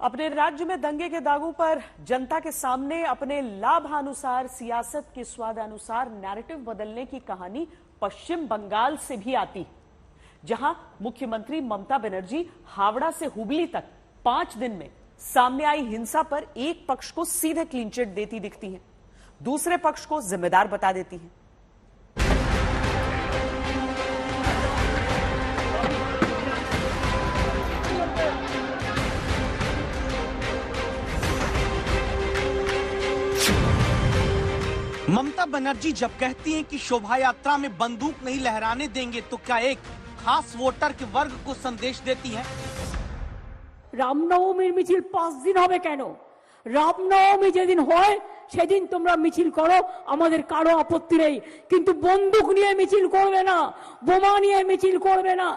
अपने राज्य में दंगे के दागों पर जनता के सामने अपने लाभानुसार सियासत के स्वादानुसार नैरेटिव बदलने की कहानी पश्चिम बंगाल से भी आती, जहां मुख्यमंत्री ममता बनर्जी हावड़ा से हुबली तक 5 दिन में सामने आई हिंसा पर एक पक्ष को सीधे क्लीन चिट देती दिखती हैं, दूसरे पक्ष को जिम्मेदार बता देती हैं। ममता बनर्जी जब कहती हैं कि शोभा यात्रा में बंदूक नहीं लहराने देंगे, तो क्या एक खास वोटर के वर्ग को संदेश देती है? रामनवमीर मिছিল 5 दिन হবে কেন? রামনবমী যেদিন হয় সেদিন তোমরা মিছিল করো, আমাদের কারো আপত্তি নেই, কিন্তু বন্দুক নিয়ে মিছিল করবে না, বোমা নিয়ে মিছিল করবে না।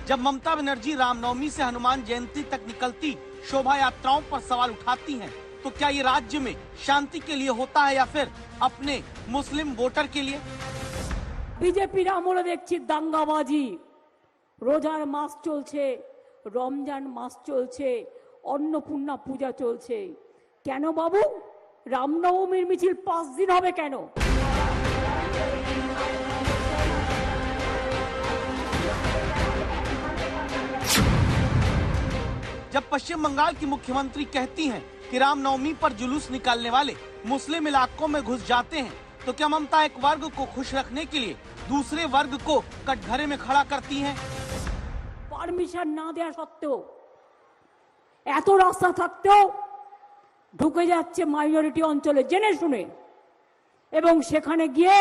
जब ममता बनर्जी रामनवमी से हनुमान जयंती तक निकलती शोभा यात्राओं पर सवाल उठाती हैं, तो क्या ये राज्य में शांति के लिए होता है या फिर अपने मुस्लिम वोटर के लिए? বিজেপির আমলে দেখছি দাঙ্গাবাজি, রোজার মাস চলছে, রমজান মাস চলছে, অন্নপূর্ণা পূজা চলছে, কেন বাবু রামনবমীর মিছিল 5 দিন হবে কেন? जब पश्चिम बंगाल की मुख्यमंत्री कहती हैं कि रामनवमी पर जुलूस निकालने वाले मुस्लिम इलाकों में घुस जाते हैं, तो क्या ममता एक वर्ग को खुश रखने के लिए दूसरे वर्ग को कटघरे में खड़ा करती हैं? পারমিশন না দেওয়া সত্ত্বেও এত রাস্তা থাকতেও ঢুকে যাচ্ছে মাইনরিটি অঞ্চলে জেনে শুনে, এবং সেখানে গিয়ে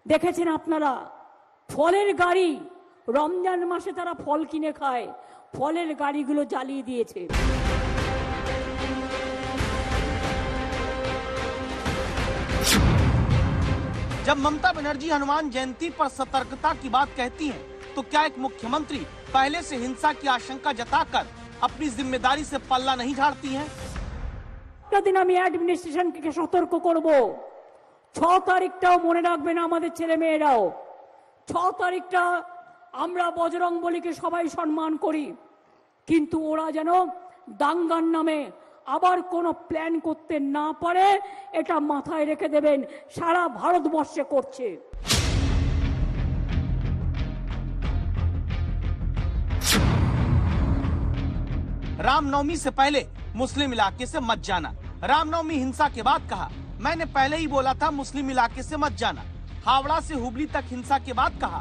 দেখেছেন আপনারা ফলের গাড়ি, রমজান মাসে তারা ফল কিনে খায়, ফলের গাড়িগুলো জ্বালিয়ে দিয়েছে। जब ममता बनर्जी हनुमान जयंती पर सतर्कता की बात कहती हैं, तो क्या एक मुख्यमंत्री पहले से हिंसा की आशंका जताकर अपनी जिम्मेदारी से पल्ला नहीं झाड़ती हैं? दिन আমি অ্যাডমিনিস্ট্রেশনকে সতর্ক করব, 6 তারিখটাও মনে রাখবেন আমাদের ছেলে মেয়েরাও। 6 তারিখটা আমরা বজরং বলীকে সবাই সম্মান করি, কিন্তু ওরা যেন দাঙ্গার নামে আবার কোনো প্ল্যান করতে না পারে, এটা মাথায় রেখে দেবেন। সারা ভারতবর্ষে করছে। रामनवमी से पहले मुस्लिम इलाके से मत जाना, रामनवमी हिंसा के बाद कहा मैंने पहले ही बोला था मुस्लिम इलाके से मत जाना। हावड़ा से हुबली तक हिंसा के बाद कहा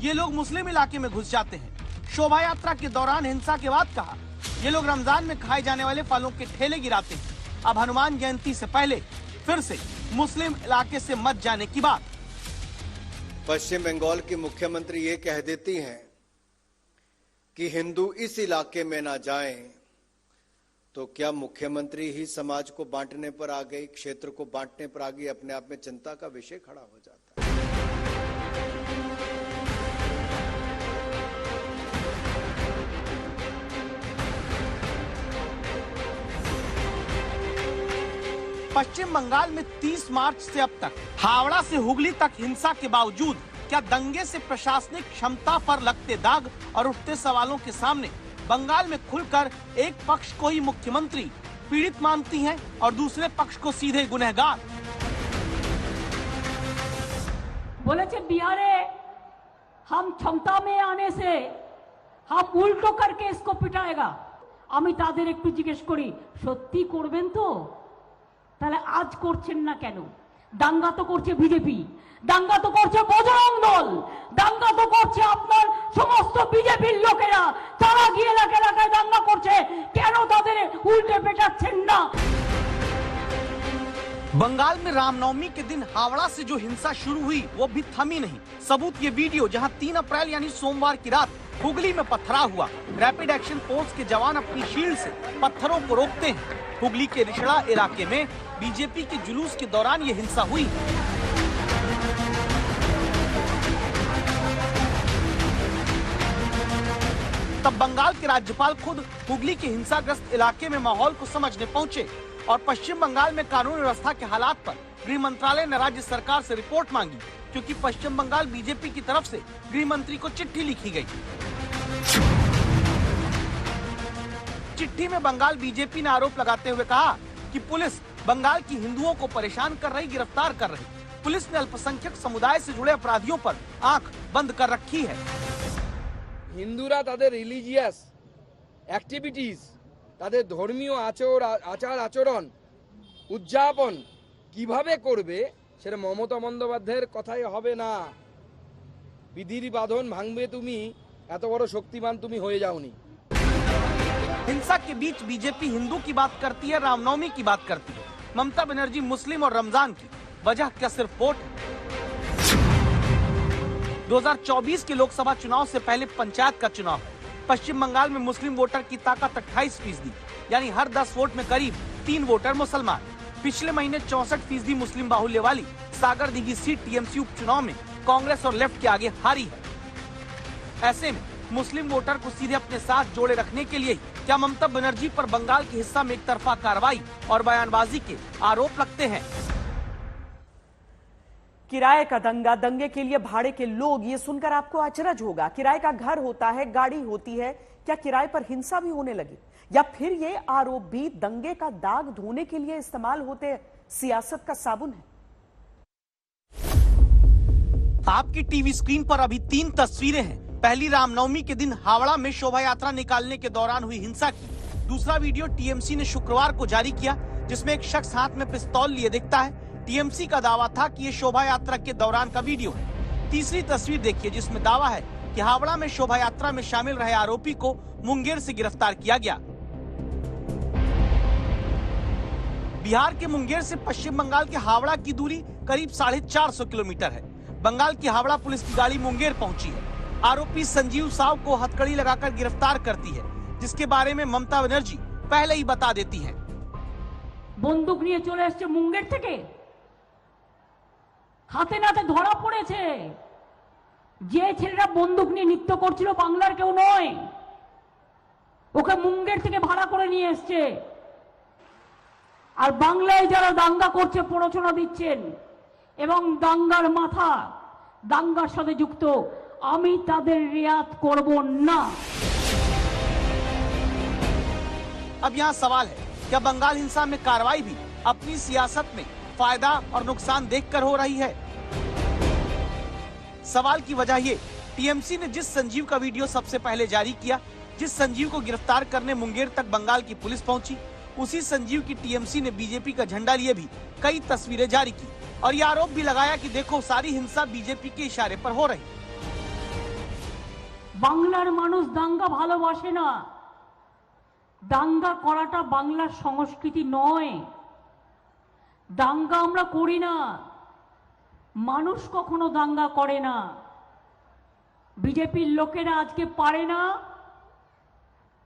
ये लोग मुस्लिम इलाके में घुस जाते हैं। शोभा यात्रा के दौरान हिंसा के बाद कहा ये लोग रमजान में खाए जाने वाले फलों के ठेले गिराते हैं। अब हनुमान जयंती से पहले फिर से मुस्लिम इलाके से मत जाने की बात। पश्चिम बंगाल की मुख्यमंत्री ये कह देती हैं कि हिंदू इस इलाके में ना जाएं, तो क्या मुख्यमंत्री ही समाज को बांटने पर आ गई, क्षेत्र को बांटने पर आ गई? अपने आप में चिंता का विषय खड़ा हो जाता है। पश्चिम बंगाल में 30 मार्च से अब तक हावड़ा से हुगली तक हिंसा के बावजूद क्या दंगे से प्रशासनिक क्षमता पर लगते दाग और उठते सवालों के सामने बंगाल में खुलकर एक पक्ष को ही मुख्यमंत्री पीड़ित मानती हैं और दूसरे पक्ष को सीधे गुनहगार? बोले बिहारे हम क्षमता में आने से हम उल्टो करके इसको पिटाएगा। আমি তাদের একটু জিজ্ঞেস করি সত্যি করবেন তো? তাহলে আজ করছেন না কেন? দাঙ্গা তো করছে বিজেপি, দাঙ্গা তো করছে বজরং দল, দাঙ্গা তো করছে আপনার সমস্ত বিজেপির লোকেরা, তারা গিয়ে এলাকা এলাকায় দাঙ্গা করছে, কেন তাদের উল্টে পেটাচ্ছেন না? बंगाल में रामनवमी के दिन हावड़ा से जो हिंसा शुरू हुई वो भी थमी नहीं। सबूत ये वीडियो जहां 3 अप्रैल यानी सोमवार की रात हुगली में पथराव हुआ। रैपिड एक्शन फोर्स के जवान अपनी शील्ड से पत्थरों को रोकते हैं। हुगली के रिशड़ा इलाके में बीजेपी के जुलूस के दौरान ये हिंसा हुई। तब बंगाल के राज्यपाल खुद हुगली के हिंसाग्रस्त इलाके में माहौल को समझने पहुंचे और पश्चिम बंगाल में कानून व्यवस्था के हालात पर गृह मंत्रालय ने राज्य सरकार से रिपोर्ट मांगी। क्योंकि पश्चिम बंगाल बीजेपी की तरफ से गृह मंत्री को चिट्ठी लिखी गई। चिट्ठी में बंगाल बीजेपी ने आरोप लगाते हुए कहा कि पुलिस बंगाल की हिंदुओं को परेशान कर रही, गिरफ्तार कर रही। पुलिस ने अल्पसंख्यक समुदाय से जुड़े अपराधियों पर आंख बंद कर रखी है। হিন্দুরা তাদের রিলিজিয়াস অ্যাক্টিভিটিস, তাদের ধর্মীয় আচার আচরণ উদযাপন কিভাবে করবে সেটা মমতা বন্দ্যোপাধ্যায়ের কথাই হবে না। বিধির বাঁধন ভাঙবে তুমি, এত বড় শক্তিমান তুমি হয়ে যাওনি। हिंसा के बीच बीजेपी हिंदू की बात करती है, रामनवमी की बात करती है। ममता बनर्जी मुस्लिम और रमजान की, वजह क्या सिर्फ वोट? 2024 के लोकसभा चुनाव से पहले पंचायत का चुनाव है। पश्चिम बंगाल में मुस्लिम वोटर की ताकत 28%, यानी हर 10 वोट में करीब 3 वोटर मुसलमान। पिछले महीने 64% मुस्लिम बाहुल्य वाली सागर दिघी सीट टीएमसी उपचुनाव में कांग्रेस और लेफ्ट के आगे हारी है। ऐसे में मुस्लिम वोटर को सीधे अपने साथ जोड़े रखने के लिए क्या ममता बनर्जी पर बंगाल के हिस्सा में एक तरफा कार्रवाई और बयानबाजी के आरोप लगते हैं? किराए का दंगा, दंगे के लिए भाड़े के लोग, ये सुनकर आपको अचरज होगा। किराए का घर होता है, गाड़ी होती है, क्या किराए पर हिंसा भी होने लगी? या फिर ये आरोप भी दंगे का दाग धोने के लिए इस्तेमाल होते सियासत का साबुन है? आपकी टीवी स्क्रीन पर अभी 3 तस्वीरें हैं। पहली रामनवमी के दिन हावड़ा में शोभा यात्रा निकालने के दौरान हुई हिंसा की। दूसरा वीडियो टीएमसी ने शुक्रवार को जारी किया, जिसमें एक शख्स हाथ में पिस्तौल लिए दिखता है। टीएमसी का दावा था कि ये शोभा यात्रा के दौरान का वीडियो है। तीसरी तस्वीर देखिए, जिसमें दावा है कि हावड़ा में शोभा यात्रा में शामिल रहे आरोपी को मुंगेर से गिरफ्तार किया गया। बिहार के मुंगेर से पश्चिम बंगाल के हावड़ा की दूरी करीब 450 किलोमीटर है। बंगाल की हावड़ा पुलिस की गाड़ी मुंगेर पहुंची है। आरोपी संजीव साव को हथकड़ी लगाकर गिरफ्तार करती है, जिसके बारे में ममता बनर्जी पहले ही बता देती हैं। बंदूक নিয়ে চলে আসছে মুঙ্গের থেকে, হাতে নাতে ধরা পড়েছে। যে ছেলেটা বন্দুক নিয়ে নৃত্য করছিল বাংলার কেউ নয়, ওকে মুঙ্গের থেকে ভাড়া করে নিয়ে এসছে। আর বাংলায় যারা দাঙ্গা করছে, প্ররোচনা দিচ্ছেন এবং দাঙ্গার মাথা, দাঙ্গার সাথে যুক্ত, আমি তাদের রিয়াত করব না। अब यहाँ सवाल है, क्या बंगाल हिंसा में कार्रवाई भी अपनी सियासत में फायदा और नुकसान देखकर हो रही है? सवाल की वजह ये, टीएमसी ने जिस संजीव का वीडियो सबसे पहले जारी किया, जिस संजीव को गिरफ्तार करने मुंगेर तक बंगाल की पुलिस पहुंची, उसी संजीव की टीएमसी ने बीजेपी का झंडा लिए भी कई तस्वीरें जारी की और ये आरोप भी लगाया कि देखो, सारी हिंसा बीजेपी के इशारे पर हो रही। বাংলার মানুষ দাঙ্গা ভালোবাসে না। দাঙ্গা করাটা বাংলার সংস্কৃতি নয়। দাঙ্গা আমরা করি না, মানুষ কখনো দাঙ্গা করে না। বিজেপির লোকেরা আজকে পারে না,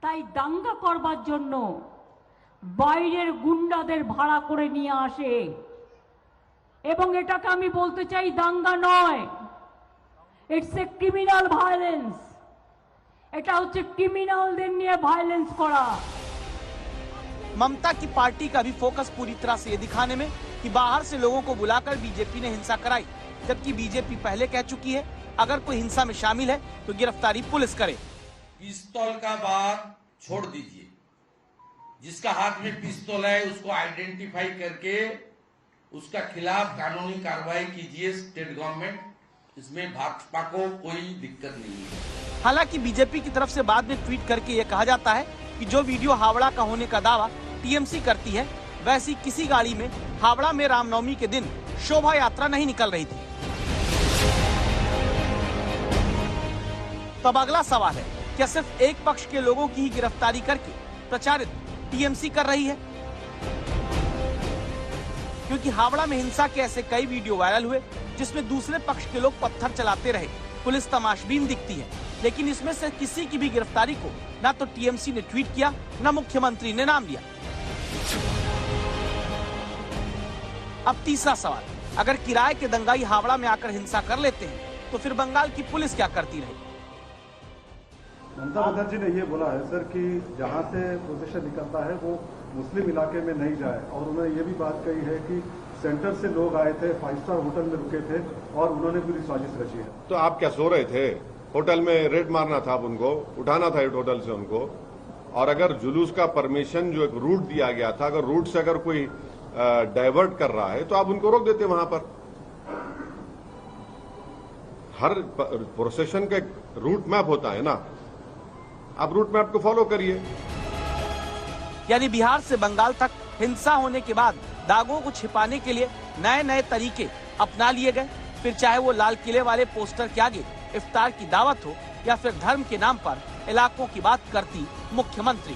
তাই দাঙ্গা করবার জন্য বাইরের গুন্ডাদের ভাড়া করে নিয়ে আসে। এবং এটাকে আমি বলতে চাই, দাঙ্গা নয়, ইটস এ ক্রিমিনাল ভায়োলেন্স। এটা হচ্ছে ক্রিমিনালদের নিয়ে ভায়োলেন্স করা। ममता की पार्टी का भी फोकस पूरी तरह से ये दिखाने में कि बाहर से लोगों को बुलाकर बीजेपी ने हिंसा कराई, जबकि बीजेपी पहले कह चुकी है अगर कोई हिंसा में शामिल है तो गिरफ्तारी पुलिस करे। पिस्तौल का बात छोड़ दीजिए, जिसका हाथ में पिस्तौल है उसको आइडेंटिफाई करके उसका खिलाफ कानूनी कार्रवाई कीजिए स्टेट गवर्नमेंट, इसमें भाजपा को कोई दिक्कत नहीं है। हालांकि बीजेपी की तरफ से बाद में ट्वीट करके ये कहा जाता है कि जो वीडियो हावड़ा का होने का दावा टीएमसी करती है, वैसी किसी गाड़ी में हावड़ा में रामनवमी के दिन शोभा यात्रा नहीं निकल रही थी। तब अगला सवाल है, क्या सिर्फ एक पक्ष के लोगों की ही गिरफ्तारी करके प्रचारित टीएमसी कर रही है? क्योंकि हावड़ा में हिंसा के ऐसे कई वीडियो वायरल हुए जिसमें दूसरे पक्ष के लोग पत्थर चलाते रहे, पुलिस तमाशबीन दिखती है, लेकिन इसमें से किसी की भी गिरफ्तारी को ना तो टीएमसी ने ट्वीट किया, ना मुख्यमंत्री ने नाम लिया। अब तीसरा सवाल, अगर किराए के दंगाई हावड़ा में आकर हिंसा कर लेते हैं तो फिर बंगाल की पुलिस क्या करती रही? ममता बनर्जी ने ये बोला है सर कि जहां से प्रोसेशन निकलता है वो मुस्लिम इलाके में नहीं जाए, और उन्होंने ये भी बात कही है कि सेंटर से लोग आए थे, 5 स्टार होटल में रुके थे और उन्होंने पूरी साजिश रची है। तो आप क्या सो रहे थे? होटल में रेड मारना था, आप उनको उठाना था होटल से उनको। और अगर जुलूस का परमिशन जो एक रूट दिया गया था, अगर रूट से अगर कोई डाइवर्ट कर रहा है तो आप उनको रोक देते वहां पर। हर प्रोसेशन का रूट मैप होता है ना, आप रूट मैप को फॉलो करिए। यानी बिहार से बंगाल तक हिंसा होने के बाद दागों को छिपाने के लिए नए नए तरीके अपना लिए गए। फिर चाहे वो लाल किले वाले पोस्टर के आगे इफ्तार की दावत हो या फिर धर्म के नाम पर इलाकों की बात करती मुख्यमंत्री।